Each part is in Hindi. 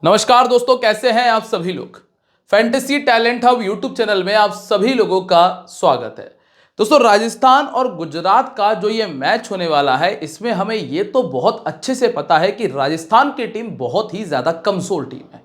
नमस्कार दोस्तों, कैसे हैं आप सभी लोग। Fantasy talent hub YouTube channel में आप सभी लोगों का स्वागत है। दोस्तों, राजस्थान और गुजरात का जो ये मैच होने वाला है, इसमें हमें ये तो बहुत अच्छे से पता है कि राजस्थान की टीम बहुत ही ज्यादा कमजोर टीम है।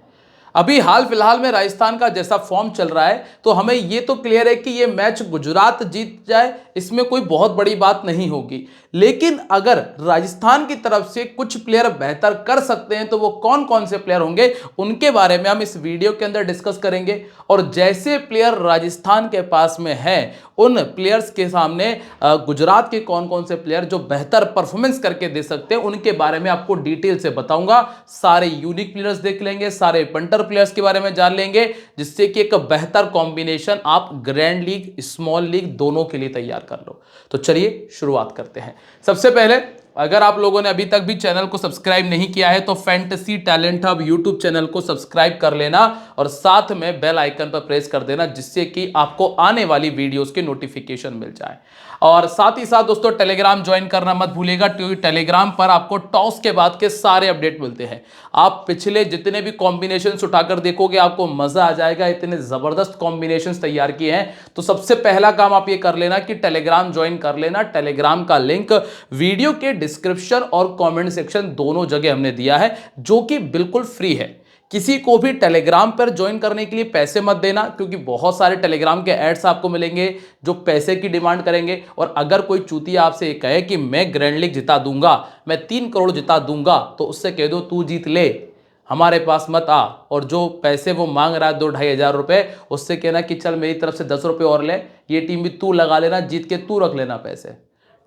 अभी हाल फिलहाल में राजस्थान का जैसा फॉर्म चल रहा है, तो हमें यह तो क्लियर है कि यह मैच गुजरात जीत जाए, इसमें कोई बहुत बड़ी बात नहीं होगी। लेकिन अगर राजस्थान की तरफ से कुछ प्लेयर बेहतर कर सकते हैं, तो वो कौन कौन से प्लेयर होंगे, उनके बारे में हम इस वीडियो के अंदर डिस्कस करेंगे। और जैसे प्लेयर राजस्थान के पास में हैं, उन प्लेयर्स के सामने गुजरात के कौन कौन से प्लेयर जो बेहतर परफॉर्मेंस करके दे सकते हैं, उनके बारे में आपको डिटेल से बताऊंगा। सारे यूनिक प्लेयर्स देख लेंगे, सारे पंटर प्लेयर्स के बारे में जान लेंगे, जिससे कि एक बेहतर कॉम्बिनेशन आप ग्रैंड लीग, स्मॉल लीग दोनों के लिए तैयार कर लो। तो चलिए शुरुआत करते हैं। सबसे पहले, अगर आप लोगों ने अभी तक भी चैनल को सब्सक्राइब नहीं किया है, तो fantasy talent hub YouTube channel को सब्सक्राइब कर लेना और साथ में बेल आइकन पर प्रेस कर देना, जिससे कि आपको आने वाली वीडियोस के नोटिफिकेशन मिल जाए। और साथ ही साथ दोस्तों, टेलीग्राम ज्वाइन करना मत भूलिएगा, क्योंकि टेलीग्राम पर आपको टॉस के बाद के सारे अपडेट मिलते हैं। आप पिछले जितने भी कॉम्बिनेशन उठाकर देखोगे, आपको मजा आ जाएगा। इतने जबरदस्त कॉम्बिनेशन तैयार किए हैं। तो सबसे पहला काम आप ये कर लेना कि टेलीग्राम ज्वाइन कर लेना। टेलीग्राम का लिंक वीडियो के डिस्क्रिप्शन और कमेंट सेक्शन दोनों जगह हमने दिया है, जो कि बिल्कुल फ्री है। किसी को भी टेलीग्राम पर ज्वाइन करने के लिए पैसे मत देना, क्योंकि बहुत सारे टेलीग्राम के एड्स आपको मिलेंगे जो पैसे की डिमांड करेंगे। और अगर कोई चूतिया आपसे ये कहे कि मैं ग्रैंड लीग जिता दूंगा, मैं 3 करोड़ जिता दूंगा, तो उससे कह दो तू जीत ले, हमारे पास मत आ। और जो पैसे वो मांग रहा है 2-2.5 रुपए, उससे कहना कि चल मेरी तरफ से 10 रुपए और ले, ये टीम भी तू लगा लेना, जीत के तू रख लेना पैसे।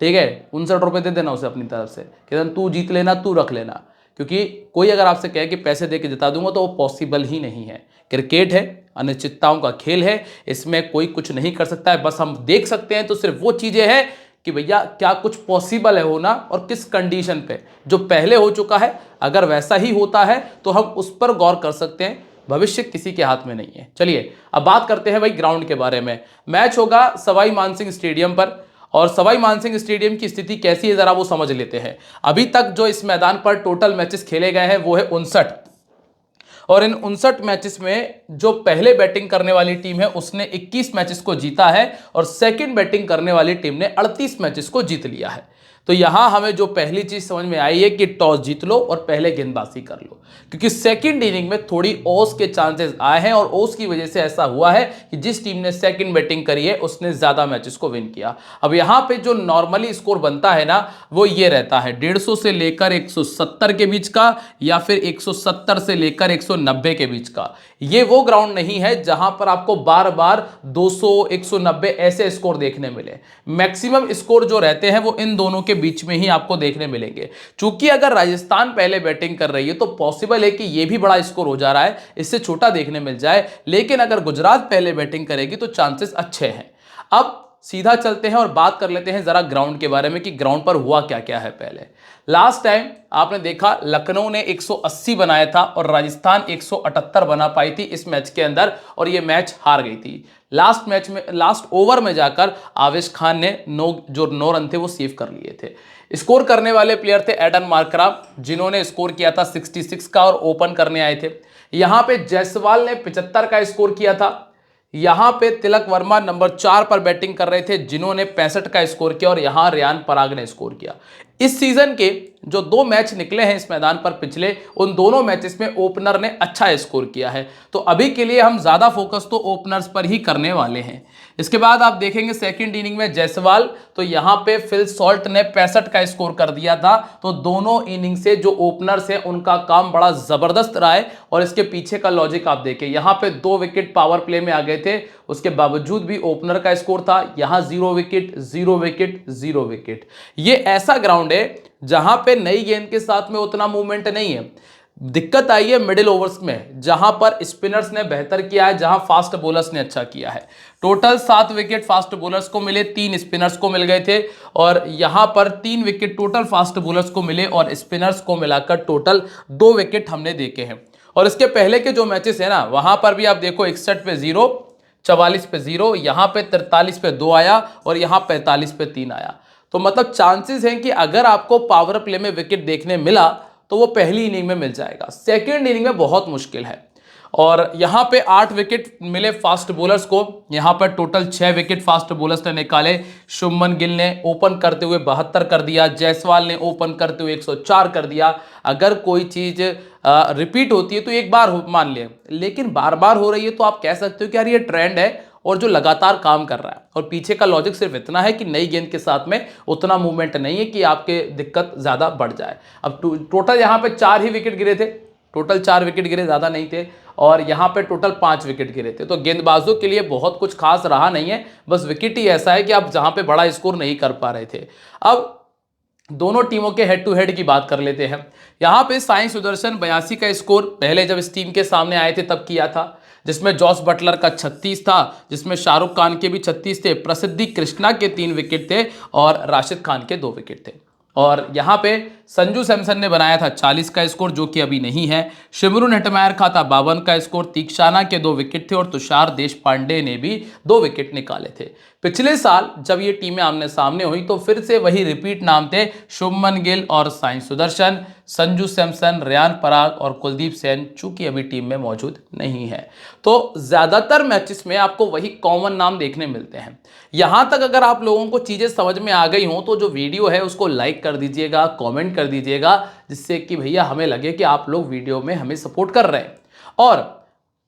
ठीक है, 59 रुपए दे देना उसे अपनी तरफ से, कहना तू जीत लेना, तू रख लेना। क्योंकि कोई अगर आपसे कहे कि पैसे दे के जिता दूंगा, तो वो पॉसिबल ही नहीं है। क्रिकेट है, अनिश्चितताओं का खेल है, इसमें कोई कुछ नहीं कर सकता है। बस हम देख सकते हैं तो सिर्फ वो चीजें हैं कि भैया क्या कुछ पॉसिबल है होना, और किस कंडीशन पे। जो पहले हो चुका है, अगर वैसा ही होता है तो हम उस पर गौर कर सकते हैं। भविष्य किसी के हाथ में नहीं है। चलिए अब बात करते हैं भाई ग्राउंड के बारे में। मैच होगा सवाई मानसिंह स्टेडियम पर, और सवाई मानसिंह स्टेडियम की स्थिति कैसी है जरा वो समझ लेते हैं। अभी तक जो इस मैदान पर टोटल मैचेस खेले गए हैं वो है 59, और इन 59 मैचेस में जो पहले बैटिंग करने वाली टीम है उसने 21 मैचेस को जीता है, और सेकंड बैटिंग करने वाली टीम ने 38 मैचेस को जीत लिया है। तो यहां हमें जो पहली चीज समझ में आई है कि टॉस जीत लो और पहले गेंदबाजी कर लो, क्योंकि सेकंड इनिंग में थोड़ी ओस के चांसेस आए हैं, और ओस की वजह से ऐसा हुआ है कि जिस टीम ने सेकंड बैटिंग करी है उसने ज्यादा मैचेस को विन किया। अब यहां पे जो नॉर्मली स्कोर बनता है ना, वो ये रहता है 150 से लेकर 170 के बीच का, या फिर 170 से लेकर 190 के बीच का। ये वो ग्राउंड नहीं है जहां पर आपको बार बार 200, 190 ऐसे स्कोर देखने मिले। मैक्सिमम स्कोर जो रहते हैं वो इन दोनों के बीच में ही आपको देखने मिलेंगे। चूंकि अगर राजस्थान पहले बैटिंग कर रही है, तो पॉसिबल है कि यह भी बड़ा स्कोर हो जा रहा है, इससे छोटा देखने मिल जाए। लेकिन अगर गुजरात पहले बैटिंग करेगी तो चांसेस अच्छे हैं। अब सीधा चलते हैं और बात कर लेते हैं जरा ग्राउंड के बारे में कि ग्राउंड पर हुआ क्या क्या है। पहले लास्ट टाइम आपने देखा लखनऊ ने 180 बनाया था और राजस्थान 178 बना पाई थी इस मैच के अंदर, और यह मैच हार गई थी। लास्ट मैच में, लास्ट ओवर में जाकर आवेश खान ने 9 रन थे वो सेव कर लिए थे। स्कोर करने वाले प्लेयर थे एडन मार्कराम, जिन्होंने स्कोर किया था 66 का, और ओपन करने आए थे। यहां पे जायसवाल ने 75 का स्कोर किया था। यहां पे तिलक वर्मा नंबर 4 पर बैटिंग कर रहे थे, जिन्होंने 65 का स्कोर किया, और यहां रियान पराग ने स्कोर किया। इस सीजन के जो 2 मैच निकले हैं इस मैदान पर पिछले, उन दोनों मैचेस में ओपनर ने अच्छा स्कोर किया है। तो अभी के लिए हम ज्यादा फोकस तो ओपनर्स पर ही करने वाले हैं। इसके बाद आप देखेंगे सेकंड इनिंग में जायसवाल, तो यहां पे फिल सॉल्ट ने 65 का स्कोर कर दिया था। तो दोनों इनिंग से जो ओपनर्स हैं उनका काम बड़ा जबरदस्त रहा है, और इसके पीछे का लॉजिक आप देखें। यहां पे 2 विकेट पावर प्ले में आ गए थे, उसके बावजूद भी ओपनर का स्कोर था। यहां 0 विकेट, 0 विकेट, 0 विकेट। ये ऐसा ग्राउंड है जहां पे नई गेंद के साथ में उतना मूवमेंट नहीं है। दिक्कत आई है मिडिल ओवर्स में, जहां पर स्पिनर्स ने बेहतर किया है, जहां फास्ट बॉलर्स ने अच्छा किया है। टोटल 7 विकेट फास्ट बॉलर्स को मिले, 3 स्पिनर्स को मिल गए थे, और यहां पर 3 विकेट टोटल फास्ट बॉलर्स को मिले, और स्पिनर्स को मिलाकर टोटल 2 विकेट हमने देखे हैं। और इसके पहले के जो मैचेस है ना, वहां पर भी आप देखो 61 पे 0, 44 पे 0, यहां पे 43 पे 2 आया, और यहां 45 पे 3 आया। तो मतलब चांसेस हैं कि अगर आपको पावर प्ले में विकेट देखने मिला, तो वो पहली इनिंग में मिल जाएगा, सेकेंड इनिंग में बहुत मुश्किल है। और यहाँ पे 8 विकेट मिले फास्ट बॉलर्स को, यहाँ पर टोटल 6 विकेट फास्ट बॉलर्स ने निकाले। शुभमन गिल ने ओपन करते हुए 72 कर दिया, जायसवाल ने ओपन करते हुए 104 कर दिया। अगर कोई चीज़ रिपीट होती है तो एक बार मान लिया, लेकिन बार बार हो रही है तो आप कह सकते हो कि यार ये ट्रेंड है और जो लगातार काम कर रहा है। और पीछे का लॉजिक सिर्फ इतना है कि नई गेंद के साथ में उतना मूवमेंट नहीं है कि आपके दिक्कत ज़्यादा बढ़ जाए। अब टोटल यहाँ पे 4 ही विकेट गिरे थे, टोटल 4 विकेट गिरे, ज़्यादा नहीं थे। और यहाँ पे टोटल 5 विकेट गिरे थे, तो गेंदबाजों के लिए बहुत कुछ खास रहा नहीं है, बस विकेट ही ऐसा है कि आप जहाँ पे बड़ा स्कोर नहीं कर पा रहे थे। अब दोनों टीमों के हेड टू हेड की बात कर लेते हैं। यहाँ पे साई सुदर्शन 82 का स्कोर पहले जब इस टीम के सामने आए थे तब किया था, जिसमें जॉस बटलर का 36 था, जिसमें शाहरुख खान के भी 36 थे, प्रसिद्धि कृष्णा के 3 विकेट थे और राशिद खान के 2 विकेट थे। और यहाँ पे संजू सैमसन ने बनाया था 40 का स्कोर, जो कि अभी नहीं है। शिमरून हेटमायर का था 52 का स्कोर, तीक्षाना के 2 विकेट थे और तुषार देशपांडे ने भी 2 विकेट निकाले थे। पिछले साल जब ये टीमें आमने सामने हुई तो फिर से वही रिपीट नाम थे, शुभमन गिल और साई सुदर्शन, संजू सैमसन, रियान पराग और कुलदीप सेन, चूंकि अभी टीम में मौजूद नहीं है। तो ज्यादातर मैचेस में आपको वही कॉमन नाम देखने मिलते हैं। यहां तक अगर आप लोगों को चीजें समझ में आ गई हों तो जो वीडियो है उसको लाइक कर दीजिएगा, कमेंट कर दीजिएगा, जिससे कि भैया हमें लगे कि आप लोग वीडियो में हमें सपोर्ट कर रहे हैं। और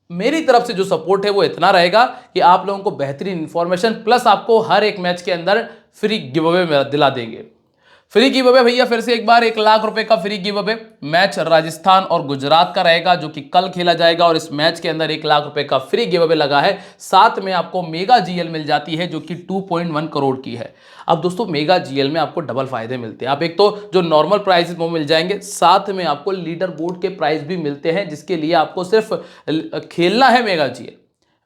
मेरी तरफ से जो सपोर्ट है वो इतना रहेगा कि आप लोगों को बेहतरीन इंफॉर्मेशन प्लस आपको हर एक मैच के अंदर फ्री गिव अवे दिला देंगे। फ्री गिव अवे भैया फिर से एक बार 1 लाख रुपए का free give away. Match Rajasthan और गुजरात का रहेगा जो कि कल खेला जाएगा और इस मैच के अंदर 1 लाख रुपए का फ्री गिव अवे लगा है। साथ में आपको मेगा जीएल मिल जाती है जो कि 2.1 करोड़ की है। अब दोस्तों मेगा जीएल में आपको डबल फायदे मिलते हैं। आप एक तो जो नॉर्मल प्राइस वो मिल जाएंगे, साथ में आपको लीडर बोर्ड के प्राइस भी मिलते हैं, जिसके लिए आपको सिर्फ खेलना है मेगा जीएल।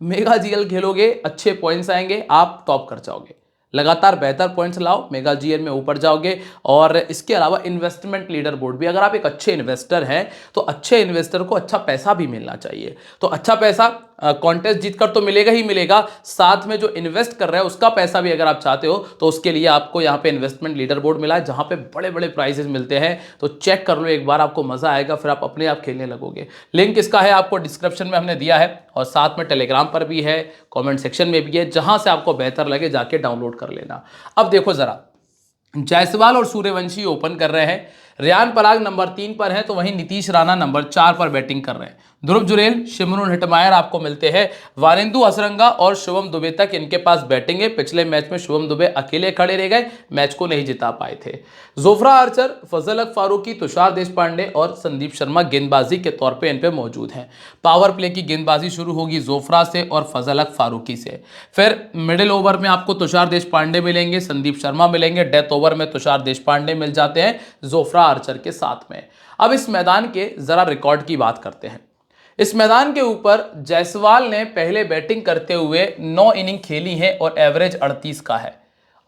मेगा जीएल खेलोगे, अच्छे पॉइंट्स आएंगे, आप टॉप कर जाओगे, लगातार बेहतर पॉइंट्स लाओ, मेगा जीएल में ऊपर जाओगे। और इसके अलावा इन्वेस्टमेंट लीडर बोर्ड भी, अगर आप एक अच्छे इन्वेस्टर हैं तो अच्छे इन्वेस्टर को अच्छा पैसा भी मिलना चाहिए। तो अच्छा पैसा कॉन्टेस्ट जीतकर तो मिलेगा ही मिलेगा, साथ में जो इन्वेस्ट कर रहा है उसका पैसा भी अगर आप चाहते हो तो उसके लिए आपको यहाँ पे इन्वेस्टमेंट लीडर बोर्ड मिला है, जहाँ पे बड़े बड़े प्राइजेस मिलते हैं। तो चेक कर लो एक बार, आपको मजा आएगा, फिर आप अपने आप खेलने लगोगे। लिंक इसका है आपको डिस्क्रिप्शन में हमने दिया है और साथ में टेलीग्राम पर भी है, कॉमेंट सेक्शन में भी है, जहां से आपको बेहतर लगे जाके डाउनलोड कर लेना। अब देखो जरा, जायसवाल और सूर्यवंशी ओपन कर रहे हैं, रियान पराग नंबर 3 पर है, तो वहीं नीतीश राणा नंबर 4 पर बैटिंग कर रहे हैं। ध्रुव जुरेल, शिमरून हेटमायर आपको मिलते हैं। वारिंदु हसरंगा और शुभम दुबे तक इनके पास बैटिंग है। पिछले मैच में शुभम दुबे अकेले खड़े रह गए, मैच को नहीं जिता पाए थे। जोफ्रा आर्चर, फजल हक फारूकी, तुषार देशपांडे और संदीप शर्मा गेंदबाजी के तौर पे इन पे मौजूद हैं। पावर प्ले की गेंदबाजी शुरू होगी जोफ्रा से और फजल हक फारूकी से। फिर मिडिल ओवर में आपको तुषार देशपांडे मिलेंगे, संदीप शर्मा मिलेंगे। डेथ ओवर में तुषार देशपांडे मिल जाते हैं जोफ्रा आर्चर के साथ में। अब इस मैदान के जरा रिकॉर्ड की बात करते हैं। इस मैदान के ऊपर जायसवाल ने पहले बैटिंग करते हुए 9 इनिंग खेली है और एवरेज 38 का है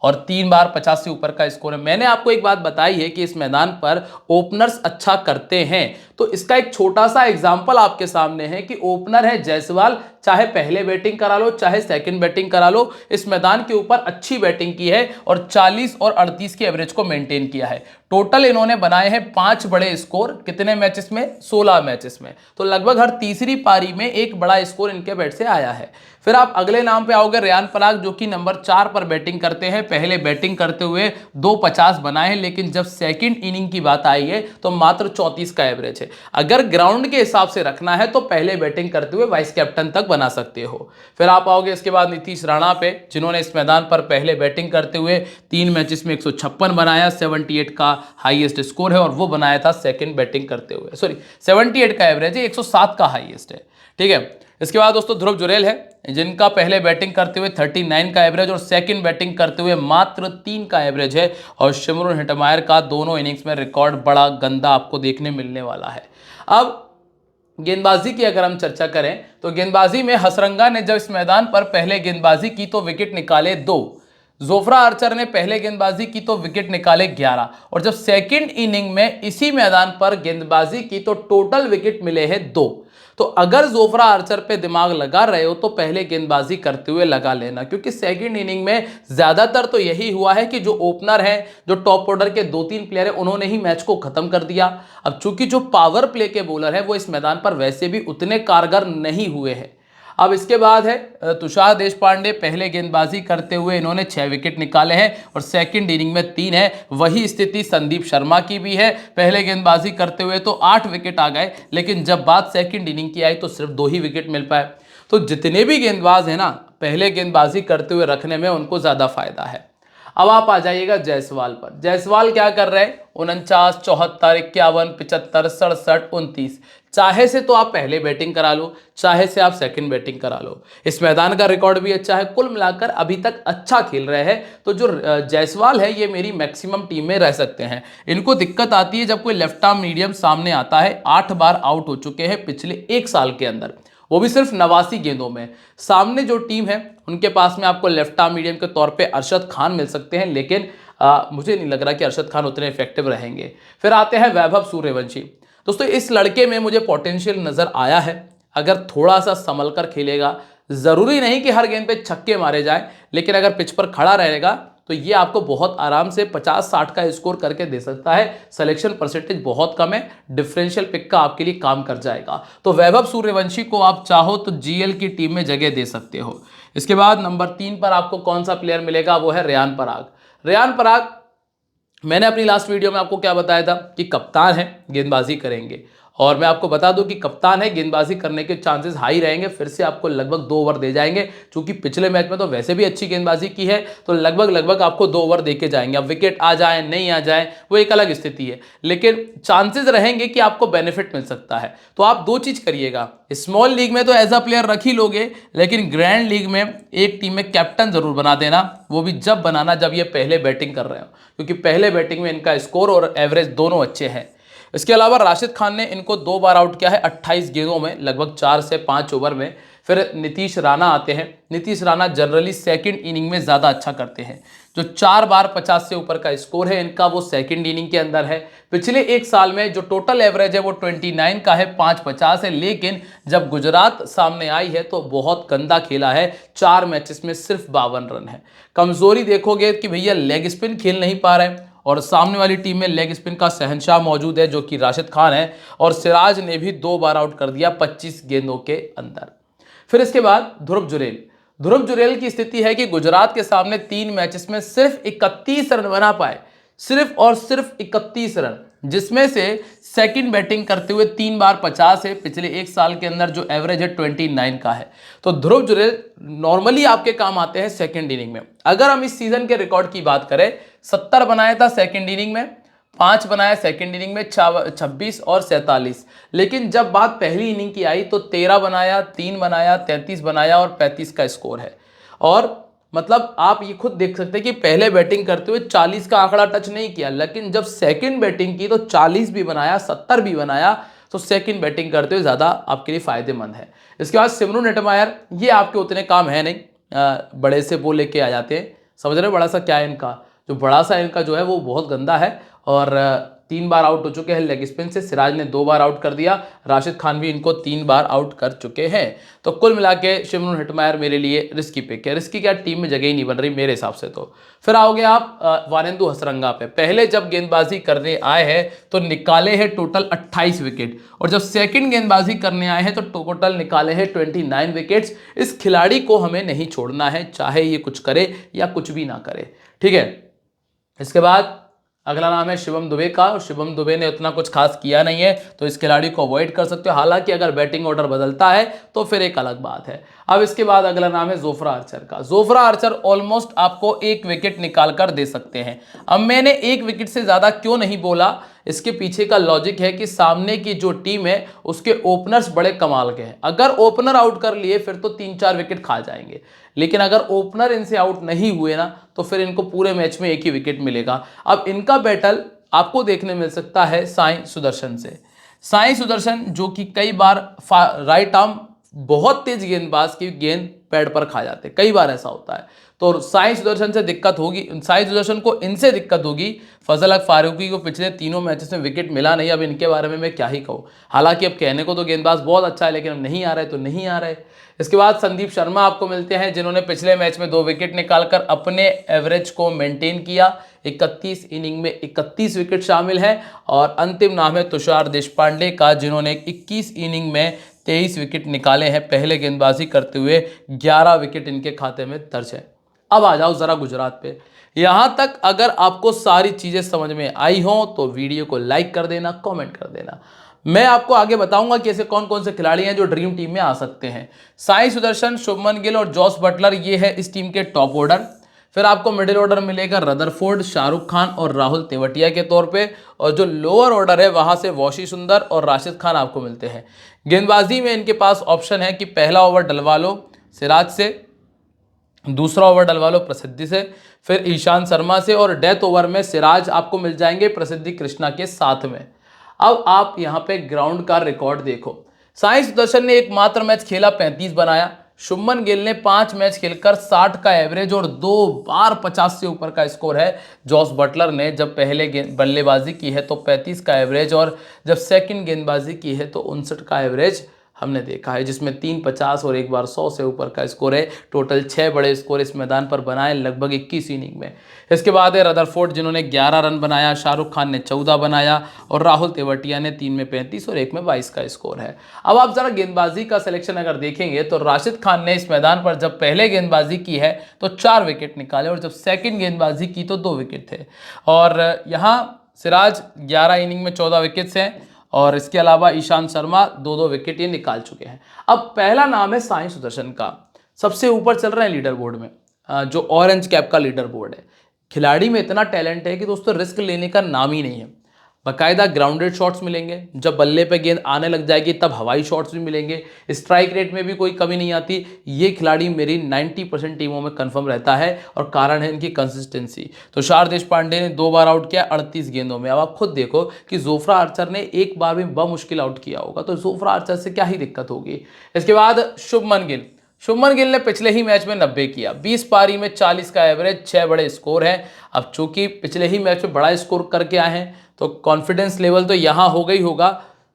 और 3 बार 50 से ऊपर का स्कोर है। मैंने आपको एक बात बताई है कि इस मैदान पर ओपनर्स अच्छा करते हैं, तो इसका एक छोटा सा एग्जांपल आपके सामने है कि ओपनर है जायसवाल, चाहे पहले बैटिंग करा लो चाहे सेकंड बैटिंग करा लो, इस मैदान के ऊपर अच्छी बैटिंग की है और 40 और 38 की एवरेज को मेंटेन किया है। टोटल इन्होंने बनाए हैं 5 बड़े स्कोर, कितने मैचेस में? 16 मैचेस में। तो लगभग हर तीसरी पारी में एक बड़ा स्कोर इनके बैट से आया है। फिर आप अगले नाम पे आओगे रियान पराग, जो कि नंबर 4 पर बैटिंग करते हैं। पहले बैटिंग करते हुए 250 बनाए हैं, लेकिन जब सेकंड इनिंग की बात आई है तो मात्र 34 का एवरेज है। अगर ग्राउंड के हिसाब से रखना है तो पहले बैटिंग करते हुए वाइस कैप्टन तक बना सकते हो। फिर आप आओगे इसके बाद नीतीश राणा पे, जिन्होंने इस मैदान पर पहले बैटिंग करते हुए 3 मैचेस में 156 बनाया, 78 का हाईएस्ट स्कोर है और वो बनाया था सेकंड बैटिंग करते हुए। सॉरी 78 का एवरेज है, 107 का हाईएस्ट है, ठीक है। इसके बाद दोस्तों ध्रुव जुरेल है, जिनका पहले बैटिंग करते हुए 39 का एवरेज और सेकंड बैटिंग करते हुए मात्र 3 का एवरेज है। और शिमरून हेटमायर का दोनों इनिंग्स में रिकॉर्ड बड़ा गंदा आपको देखने मिलने वाला है। अब गेंदबाजी की अगर हम चर्चा करें तो गेंदबाजी में हसरंगा ने जब इस मैदान पर पहले गेंदबाजी की तो विकेट निकाले 2, जोफ्रा आर्चर ने पहले गेंदबाजी की तो विकेट निकाले 11 और जब सेकंड इनिंग में इसी मैदान पर गेंदबाजी की तो टोटल विकेट मिले हैं 2। तो अगर जोफ्रा आर्चर पे दिमाग लगा रहे हो तो पहले गेंदबाजी करते हुए लगा लेना, क्योंकि सेकंड इनिंग में ज्यादातर तो यही हुआ है कि जो ओपनर है, जो टॉप ऑर्डर के 2-3 प्लेयर है, उन्होंने ही मैच को खत्म कर दिया। अब चूंकि जो पावर प्ले के बॉलर है वो इस मैदान पर वैसे भी उतने कारगर नहीं हुए हैं। अब इसके बाद है तुषार देशपांडे, पहले गेंदबाजी करते हुए इन्होंने 6 विकेट निकाले हैं और सेकंड इनिंग में 3 है। वही स्थिति संदीप शर्मा की भी है, पहले गेंदबाजी करते हुए तो 8 विकेट आ गए, लेकिन जब बात सेकंड इनिंग की आई तो सिर्फ 2 ही विकेट मिल पाए। तो जितने भी गेंदबाज हैं ना, पहले गेंदबाजी करते हुए रखने में उनको ज्यादा फायदा है। अब आप आ जाइएगा जायसवाल पर। जायसवाल क्या कर रहे हैं? 49, 74, 51, 75, 67, 29। चाहे से तो आप पहले बैटिंग करा लो, चाहे से आप सेकंड बैटिंग करा लो। इस मैदान का रिकॉर्ड भी अच्छा है, कुल मिलाकर अभी तक अच्छा खेल रहे हैं। तो जो जायसवाल है ये मेरी मैक्सिमम टीम में रह सकते हैं। इनको दिक्कत आती है जब कोई लेफ्ट आर्म मीडियम सामने आता है। 8 बार आउट हो चुके हैं पिछले 1 साल के अंदर, वो भी सिर्फ 89 गेंदों में। सामने जो टीम है उनके पास में आपको लेफ्ट आर्म मीडियम के तौर पे अरशद खान मिल सकते हैं, लेकिन मुझे नहीं लग रहा कि अरशद खान उतने इफेक्टिव रहेंगे। फिर आते हैं वैभव सूर्यवंशी। दोस्तों इस लड़के में मुझे पोटेंशियल नजर आया है, अगर थोड़ा सा संभल कर खेलेगा। जरूरी नहीं कि हर गेंद पे छक्के मारे जाए, लेकिन अगर पिच पर खड़ा रहेगा तो ये आपको बहुत आराम से 50-60 का स्कोर करके दे सकता है। सिलेक्शन परसेंटेज बहुत कम है, डिफरेंशियल पिक का आपके लिए काम कर जाएगा। तो वैभव सूर्यवंशी को आप चाहो तो जीएल की टीम में जगह दे सकते हो। इसके बाद नंबर 3 पर आपको कौन सा प्लेयर मिलेगा? वो है रेयान पराग। रेयान पराग, मैंने अपनी लास्ट वीडियो में आपको क्या बताया था कि कप्तान है, गेंदबाजी करेंगे, और मैं आपको बता दूं कि कप्तान है, गेंदबाजी करने के चांसेस हाई रहेंगे। फिर से आपको लगभग 2 ओवर दे जाएंगे, क्योंकि पिछले मैच में तो वैसे भी अच्छी गेंदबाजी की है, तो लगभग आपको 2 ओवर दे के जाएंगे। अब विकेट आ जाए नहीं आ जाए वो एक अलग स्थिति है, लेकिन चांसेस रहेंगे कि आपको बेनिफिट मिल सकता है। तो आप 2 चीज करिएगा, स्मॉल लीग में तो एज अ प्लेयर रख ही लोगे, लेकिन ग्रैंड लीग में एक टीम में कैप्टन जरूर बना देना। वो भी जब बनाना जब ये पहले बैटिंग कर रहे हो, क्योंकि पहले बैटिंग में इनका स्कोर और एवरेज दोनों अच्छे हैं। इसके अलावा राशिद खान ने इनको 2 बार आउट किया है 28 गेंदों में, लगभग 4 से 5 ओवर में। फिर नीतीश राणा आते हैं। Nitish Rana generally second inning में ज़्यादा अच्छा करते हैं। जो 4 बार 50 से ऊपर का स्कोर है इनका, वो सेकंड इनिंग के अंदर है। पिछले 1 साल में जो टोटल एवरेज है वो 29 का है, 5.50 है, लेकिन जब गुजरात सामने आई है तो बहुत गंदा खेला है। 4 मैचेस में सिर्फ 52 रन है। कमजोरी देखोगे कि भैया लेग स्पिन खेल नहीं पा रहे हैं, और सामने वाली टीम में लेग स्पिन का शहंशाह मौजूद है जो कि राशिद खान है, और सिराज ने भी 2 बार आउट कर दिया 25 गेंदों के अंदर। फिर इसके बाद ध्रुव जुरेल। ध्रुव जुरेल की स्थिति है कि गुजरात के सामने 3 मैचेस में सिर्फ 31 रन बना पाए, सिर्फ और सिर्फ 31 रन, जिसमें से सेकंड बैटिंग करते हुए 3 बार 50 है। पिछले 1 साल के अंदर जो एवरेज है 29 का है। तो ध्रुव जुरेल नॉर्मली आपके काम आते हैं सेकंड इनिंग में। अगर हम इस सीजन के रिकॉर्ड की बात करें, 70 बनाया था सेकंड इनिंग में, 5 बनाया सेकंड इनिंग में, 26 और 47। लेकिन जब बात पहली इनिंग की आई तो 13 बनाया, 3 बनाया, 33 बनाया और 35 का स्कोर है। और मतलब आप ये खुद देख सकते हैं कि पहले बैटिंग करते हुए 40 का आंकड़ा टच नहीं किया, लेकिन जब सेकंड बैटिंग की तो 40 भी बनाया, 70 भी बनाया। तो सेकंड बैटिंग करते हुए ज़्यादा आपके लिए फायदेमंद है। इसके बाद सिमरू नेटमायर, ये आपके उतने काम है नहीं, बड़े से वो लेके आ जाते हैं। समझ रहे हो बड़ा सा क्या है इनका? जो बड़ा सा इनका जो है वो बहुत गंदा है, और 3 बार आउट हो चुके हैं लेग स्पिन से। सिराज ने 2 बार आउट कर दिया, राशिद खान भी इनको 3 बार आउट कर चुके हैं। तो कुल मिला के शिमरून हिटमायर मेरे लिए रिस्की पिक है। रिस्की क्या, टीम में जगह ही नहीं बन रही मेरे हिसाब से। तो फिर आओगे आप वानेंदु हसरंगा पे। पहले जब गेंदबाजी करने आए हैं तो निकाले हैं टोटल 28 विकेट, और जब सेकंड गेंदबाजी करने आए हैं तो टोटल निकाले हैं 29 विकेट्स। इस खिलाड़ी को हमें नहीं छोड़ना है, चाहे ये कुछ करे या कुछ भी ना करे, ठीक है। इसके बाद अगला नाम है शिवम दुबे का, और शिवम दुबे ने उतना कुछ खास किया नहीं है, तो इस खिलाड़ी को अवॉइड कर सकते हो। हालांकि अगर बैटिंग ऑर्डर बदलता है तो फिर एक अलग बात है। अब इसके बाद अगला नाम है जोफ्रा आर्चर का। जोफ्रा आर्चर ऑलमोस्ट आपको 1 विकेट निकाल कर दे सकते हैं। अब मैंने 1 विकेट से ज़्यादा क्यों नहीं बोला, इसके पीछे का लॉजिक है कि सामने की जो टीम है उसके ओपनर्स बड़े कमाल के हैं। अगर ओपनर आउट कर लिए फिर तो 3-4 विकेट खा जाएंगे, लेकिन अगर ओपनर इनसे आउट नहीं हुए ना तो फिर इनको पूरे मैच में 1 ही विकेट मिलेगा। अब इनका बैटल आपको देखने मिल सकता है साई सुदर्शन से। साई सुदर्शन जो कि कई बार राइट आर्म बहुत तेज गेंदबाज की गेंद पैड पर खा जाते, कई बार ऐसा होता है। तो साई सुदर्शन से दिक्कत होगी, साई सुदर्शन को इनसे दिक्कत होगी। फजल हक फारूकी को पिछले तीनों मैचेस में विकेट मिला नहीं, अब इनके बारे में मैं क्या ही कहूँ। हालांकि अब कहने को तो गेंदबाज बहुत अच्छा है, लेकिन अब नहीं आ रहे तो नहीं आ रहे। इसके बाद संदीप शर्मा आपको मिलते हैं, जिन्होंने पिछले मैच में 2 विकेट निकालकर अपने एवरेज को मेंटेन किया। 31 इनिंग में 31 विकेट शामिल है। और अंतिम नाम है तुषार देशपांडे का, जिन्होंने 21 इनिंग में 23 विकेट निकाले हैं, पहले गेंदबाजी करते हुए 11 विकेट इनके खाते में दर्ज है। अब आ जाओ जरा गुजरात पे। यहां तक अगर आपको सारी चीजें समझ में आई हो तो वीडियो को लाइक कर देना, कमेंट कर देना। मैं आपको आगे बताऊंगा कि ऐसे कौन कौन से खिलाड़ी हैं जो ड्रीम टीम में आ सकते हैं। साई सुदर्शन, शुभमन गिल और जॉस बटलर, ये है इस टीम के टॉप ऑर्डर। फिर आपको मिडिल ऑर्डर मिलेगा रदरफोर्ड, शाहरुख खान और राहुल तेवतिया के तौर पे। और जो लोअर ऑर्डर है वहां से वॉशी सुंदर और राशिद खान आपको मिलते हैं। गेंदबाजी में इनके पास ऑप्शन है कि पहला ओवर डलवा लो सिराज से, दूसरा ओवर डलवा लो प्रसिद्धि से, फिर ईशांत शर्मा से, और डेथ ओवर में सिराज आपको मिल जाएंगे प्रसिद्धि कृष्णा के साथ में। अब आप यहाँ पे ग्राउंड का रिकॉर्ड देखो। साई सुदर्शन ने एकमात्र मैच खेला, 35 बनाया। शुभमन गिल ने 5 मैच खेलकर 60 का एवरेज और 2 बार 50 से ऊपर का स्कोर है। जॉस बटलर ने जब पहले बल्लेबाजी की है तो 35 का एवरेज, और जब सेकंड गेंदबाजी की है तो 59 का एवरेज हमने देखा है, जिसमें 3 50 और एक बार 100 से ऊपर का स्कोर है। टोटल 6 बड़े स्कोर इस मैदान पर बनाए लगभग 21 इनिंग में। इसके बाद है रदरफोर्ड, जिन्होंने 11 रन बनाया, शाहरुख खान ने 14 बनाया और राहुल तेवतिया ने 3 में 35 और 1 में 22 का स्कोर है। अब आप जरा गेंदबाजी का सिलेक्शन अगर देखेंगे तो राशिद खान ने इस मैदान पर जब पहले गेंदबाजी की है तो 4 विकेट निकाले, और जब सेकेंड गेंदबाजी की तो 2 विकेट थे। और यहाँ सिराज 11 इनिंग में 14 विकेट्स हैं, और इसके अलावा ईशांत शर्मा 2-2 विकेट ये निकाल चुके हैं। अब पहला नाम है साई सुदर्शन का, सबसे ऊपर चल रहे हैं लीडर बोर्ड में, जो ऑरेंज कैप का लीडर बोर्ड है। खिलाड़ी में इतना टैलेंट है कि दोस्तों रिस्क लेने का नाम ही नहीं है। बाकायदा ग्राउंडेड शॉट्स मिलेंगे, जब बल्ले पे गेंद आने लग जाएगी तब हवाई शॉट्स भी मिलेंगे, स्ट्राइक रेट में भी कोई कमी नहीं आती। ये खिलाड़ी मेरी 90% टीमों में कंफर्म रहता है, और कारण है इनकी कंसिस्टेंसी। तुषार देशपांडे ने 2 बार आउट किया 38 गेंदों में। अब आप खुद देखो कि जोफ्रा आर्चर ने एक बार भी बमुश्किल आउट किया होगा, तो जोफ्रा आर्चर से क्या ही दिक्कत होगी। इसके बाद शुभमन गिल ने पिछले ही मैच में 90 किया, 20 पारी में 40 का एवरेज, 6 बड़े स्कोर हैं। अब चूंकि पिछले ही मैच में बड़ा स्कोर करके आए हैं तो कॉन्फिडेंस लेवल तो यहाँ होगा ही होगा,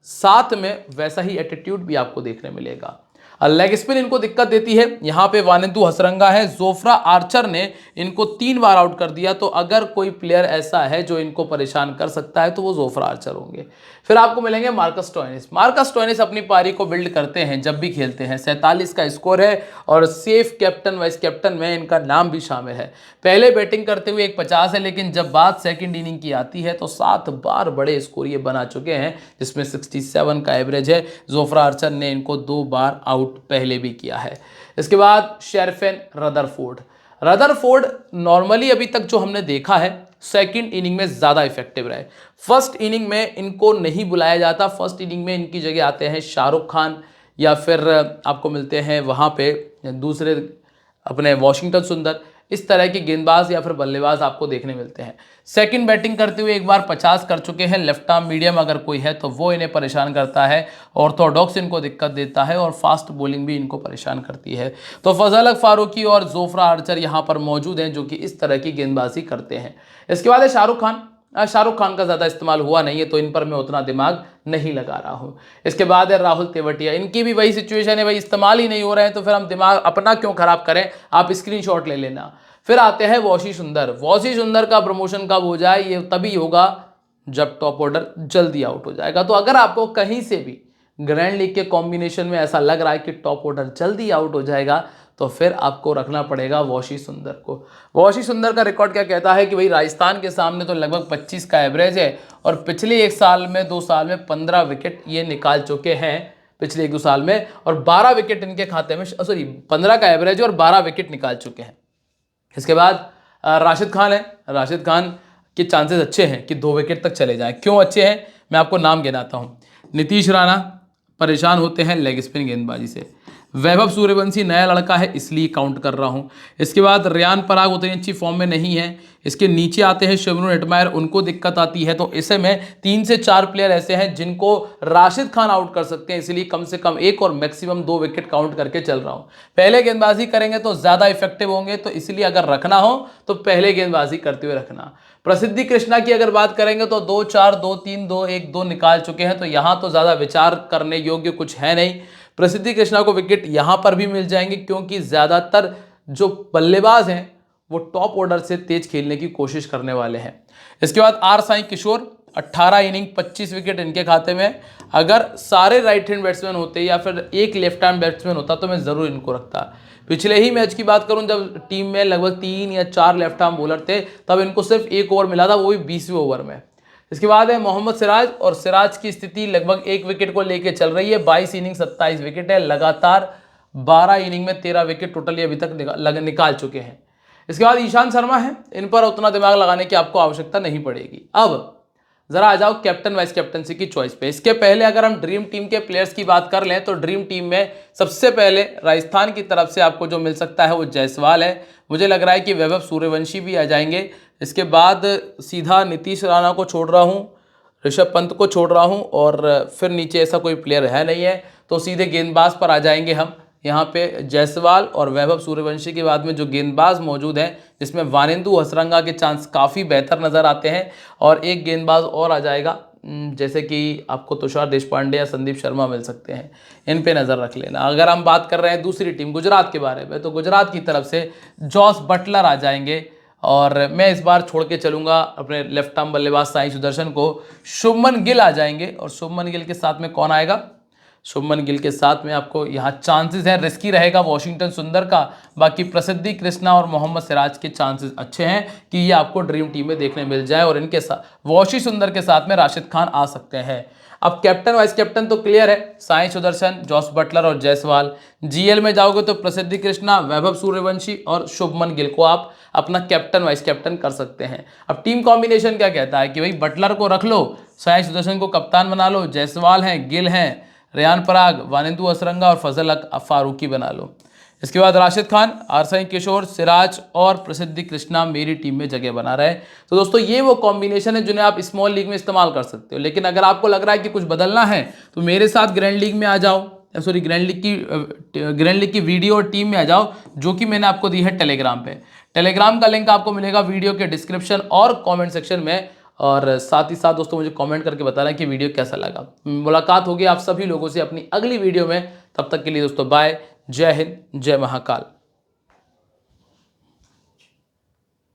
साथ में वैसा ही एटीट्यूड भी आपको देखने मिलेगा। लेग स्पिन इनको दिक्कत देती है, यहाँ पे वानिंदु हसरंगा है, जोफ्रा आर्चर ने इनको 3 बार आउट कर दिया। तो अगर कोई प्लेयर ऐसा है जो इनको परेशान कर सकता है तो वो जोफ्रा आर्चर होंगे। फिर आपको मिलेंगे मार्कस स्टोइनिस अपनी पारी को बिल्ड करते हैं जब भी खेलते हैं, 47 का स्कोर है, और सेफ कैप्टन वाइस कैप्टन में इनका नाम भी शामिल है। पहले बैटिंग करते हुए 150 है, लेकिन जब बात सेकंड इनिंग की आती है तो 7 बार बड़े स्कोर ये बना चुके हैं, जिसमें 67 का एवरेज है। जोफ्रा आर्चर ने इनको 2 बार आउट पहले भी किया है। इसके बाद शेरफेन रदरफोर्ड नॉर्मली अभी तक जो हमने देखा है सेकंड इनिंग में ज़्यादा इफेक्टिव रहे। फर्स्ट इनिंग में इनको नहीं बुलाया जाता, फर्स्ट इनिंग में इनकी जगह आते हैं शाहरुख खान, या फिर आपको मिलते हैं वहाँ पे दूसरे अपने वॉशिंगटन सुंदर। इस तरह के गेंदबाज या फिर बल्लेबाज आपको देखने मिलते हैं। सेकंड बैटिंग करते हुए एक बार 50 कर चुके हैं। लेफ्ट आर्म मीडियम अगर कोई है तो वो इन्हें परेशान करता है, ऑर्थोडॉक्स इनको दिक्कत देता है, और फास्ट बॉलिंग भी इनको परेशान करती है। तो फजल हक फारूकी और जोफ्रा आर्चर यहाँ पर मौजूद हैं जो कि इस तरह की गेंदबाजी करते हैं। इसके बाद है शाहरुख खान का ज़्यादा इस्तेमाल हुआ नहीं है, तो इन पर मैं उतना दिमाग नहीं लगा रहा हूँ। इसके बाद है राहुल तेवतिया, इनकी भी वही सिचुएशन है, भाई इस्तेमाल ही नहीं हो रहे हैं तो फिर हम दिमाग अपना क्यों खराब करें, आप स्क्रीनशॉट ले लेना। फिर आते हैं वॉशी सुंदर का प्रमोशन कब हो जाए, ये तभी होगा जब टॉप ऑर्डर जल्दी आउट हो जाएगा। तो अगर आपको कहीं से भी ग्रैंड लीग के कॉम्बिनेशन में ऐसा लग रहा है कि टॉप ऑर्डर जल्दी आउट हो जाएगा, तो फिर आपको रखना पड़ेगा वॉशी सुंदर को। वॉशी सुंदर का रिकॉर्ड क्या कहता है कि भाई राजस्थान के सामने तो लगभग 25 का एवरेज है, और पिछले 1 साल में 2 साल में 15 विकेट ये निकाल चुके हैं पिछले 1-2 साल में, और 12 विकेट इनके खाते में, 15 का एवरेज और 12 विकेट निकाल चुके हैं। इसके बाद राशिद खान के चांसेस अच्छे हैं कि 2 विकेट तक चले जाएं। क्यों अच्छे हैं, मैं आपको नाम गिनाता हूं। नीतीश राणा परेशान होते हैं लेग स्पिन गेंदबाजी से, वैभव सूर्यवंशी नया लड़का है इसलिए काउंट कर रहा हूं। इसके बाद रियान पराग उतनी अच्छी फॉर्म में नहीं है। इसके नीचे आते हैं शिवम नेटमायर, उनको दिक्कत आती है। तो इसे में 3 से 4 प्लेयर ऐसे हैं जिनको राशिद खान आउट कर सकते हैं, इसलिए कम से कम 1 और मैक्सिमम 2 विकेट काउंट करके चल रहा हूं। पहले गेंदबाजी करेंगे तो ज्यादा इफेक्टिव होंगे, तो इसलिए अगर रखना हो तो पहले गेंदबाजी करते हुए रखना। प्रसिद्धि कृष्णा की अगर बात करेंगे तो 2-4, 2-3, 2-1-2 निकाल चुके हैं, तो यहां तो ज्यादा विचार करने योग्य कुछ है नहीं। प्रसिद्धि कृष्णा को विकेट यहां पर भी मिल जाएंगे, क्योंकि ज्यादातर जो बल्लेबाज हैं वो टॉप ऑर्डर से तेज खेलने की कोशिश करने वाले हैं। इसके बाद R Sai Kishore, 18 inning 25 wicket इनके खाते में। अगर सारे राइट हैंड बैट्समैन होते या फिर एक लेफ्ट हैंड बैट्समैन होता तो मैं जरूर इनको रखता। पिछले ही मैच की बात करूं, जब टीम में लगभग 3 या 4 लेफ्ट आर्म बॉलर थे, तब इनको सिर्फ 1 ओवर मिला था, वो भी 20वें ओवर में। इसके बाद है मोहम्मद सिराज, और सिराज की स्थिति लगभग 1 विकेट को लेकर चल रही है। 22 इनिंग 27 विकेट है, लगातार 12 इनिंग में 13 विकेट टोटल अभी तक निकाल चुके हैं। इसके बाद ईशांत शर्मा है, इन पर उतना दिमाग लगाने की आपको आवश्यकता नहीं पड़ेगी। अब जरा आ जाओ कैप्टन वाइस कैप्टनसी की चॉइस पे। इसके पहले अगर हम ड्रीम टीम के प्लेयर्स की बात कर लें तो ड्रीम टीम में सबसे पहले राजस्थान की तरफ से आपको जो मिल सकता है वो जायसवाल है। मुझे लग रहा है कि वैभव सूर्यवंशी भी आ जाएंगे। इसके बाद सीधा नीतीश राणा को छोड़ रहा हूँ, ऋषभ पंत को छोड़ रहा हूँ, और फिर नीचे ऐसा कोई प्लेयर है नहीं है, तो सीधे गेंदबाज पर आ जाएंगे हम। यहाँ पे जायसवाल और वैभव सूर्यवंशी के बाद में जो गेंदबाज मौजूद हैं, जिसमें वानिंदु हसरंगा के चांस काफ़ी बेहतर नज़र आते हैं, और एक गेंदबाज और आ जाएगा, जैसे कि आपको तुषार देशपांडे या संदीप शर्मा मिल सकते हैं, इन पे नज़र रख लेना। अगर हम बात कर रहे हैं दूसरी टीम गुजरात के बारे में, तो गुजरात की तरफ से जॉस बटलर आ जाएंगे, और मैं इस बार छोड़ के चलूंगा अपने लेफ्ट आर्म बल्लेबाज साई सुदर्शन को। शुभमन गिल आ जाएंगे, और शुभमन गिल के साथ में कौन आएगा? शुभमन गिल के साथ में आपको यहाँ चांसेस हैं, रिस्की रहेगा वॉशिंगटन सुंदर का। बाकी प्रसिद्धि कृष्णा और मोहम्मद सिराज के चांसेस अच्छे हैं कि ये आपको ड्रीम टीम में देखने मिल जाए, और इनके साथ वॉशी सुंदर के साथ में राशिद खान आ सकते हैं। अब कैप्टन वाइस कैप्टन तो क्लियर है, साई सुदर्शन, जॉस बटलर और जायसवाल। जीएल में जाओगे तो प्रसिद्धि कृष्णा, वैभव सूर्यवंशी और शुभमन गिल को आप अपना कैप्टन वाइस कैप्टन कर सकते हैं। अब टीम कॉम्बिनेशन क्या कहता है कि भाई बटलर को रख लो, साई सुदर्शन को कप्तान बना लो, जायसवाल हैं, गिल हैं, रियान पराग, वानिंदु हसरंगा और फजल फारूकी बना लो। इसके बाद राशिद खान, आर साई किशोर, सिराज और प्रसिद्धि कृष्णा मेरी टीम में जगह बना रहे। तो दोस्तों ये वो कॉम्बिनेशन है जिन्हें आप स्मॉल लीग में इस्तेमाल कर सकते हो, लेकिन अगर आपको लग रहा है कि कुछ बदलना है तो मेरे साथ ग्रैंड लीग में आ जाओ, सॉरी ग्रैंड लीग की वीडियो और टीम में आ जाओ, जो कि मैंने आपको दी है टेलीग्राम पे। टेलीग्राम का लिंक आपको मिलेगा वीडियो के डिस्क्रिप्शन और कॉमेंट सेक्शन में। और साथ ही साथ दोस्तों मुझे कमेंट करके बताना कि वीडियो कैसा लगा। मुलाकात होगी आप सभी लोगों से अपनी अगली वीडियो में, तब तक के लिए दोस्तों बाय, जय हिंद, जय महाकाल।